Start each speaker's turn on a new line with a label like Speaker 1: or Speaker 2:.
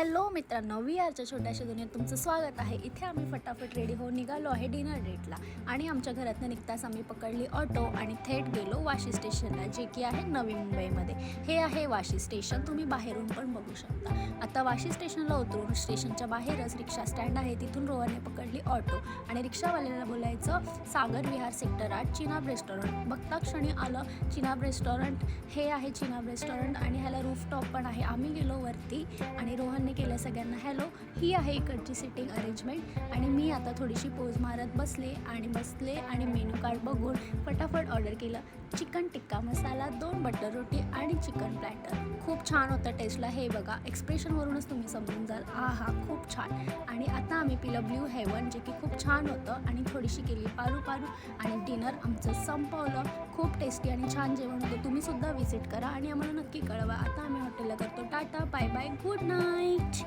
Speaker 1: Hello मित्रांनो, we आरच्या छोट्याशा दुनियेत तुमचं स्वागत आहे. इथे आम्ही फटाफट रेडी होऊन निघालो आहे डिनर डेटला आणि आमच्या घरातनं निघताच आम्ही पकडली ऑटो आणि थेट गेलो वाशी स्टेशनला, जे की आहे नवी मुंबईमध्ये. हे आहे वाशी स्टेशन, तुम्ही बाहेरून पण बघू शकता. आता वाशी स्टेशनला उतरून स्टेशनच्या बाहेरच रिक्षा स्टँड आहे, तिथून रोहनने पकडली ऑटो आणि रिक्षावाल्याला बोलायचं सागर विहार सेक्टर 8 चिनाब रेस्टॉरंट. बघता क्षणी आलं चिनाब रेस्टॉरंट. हे आहे चिनाब रेस्टॉरंट आणि ह्याला रूफटॉप पण आहे. आम्ही गेलो वरती आणि रोहनने केलं सगळ्यांना हॅलो. ही आहे इकडची सिटिंग अरेंजमेंट आणि मी आता थोडीशी पोज मारत बसले आणि मेनू कार्ड बघून फटाफट ऑर्डर केलं. चिकन टिक्का मसाला, 2 बटर रोटी आणि चिकन प्लॅटर. खूप छान होतं टेस्टला. हे बघा, एक्सप्रेशनवरूनच तुम्ही समजून जाल. आहा, खूप छान. आणि आता आम्ही पिलं ब्ल्यू हेवन, जे की खूप छान होतं आणि थोडीशी केली पारू आणि डिनर आमचं संपवलं. खूप टेस्टी आणि छान जेवण होतं. तुम्हीसुद्धा व्हिजिट करा आणि आम्हाला नक्की कळवा. आता आम्ही हॉटेलला करतो tata, bye bye, good night.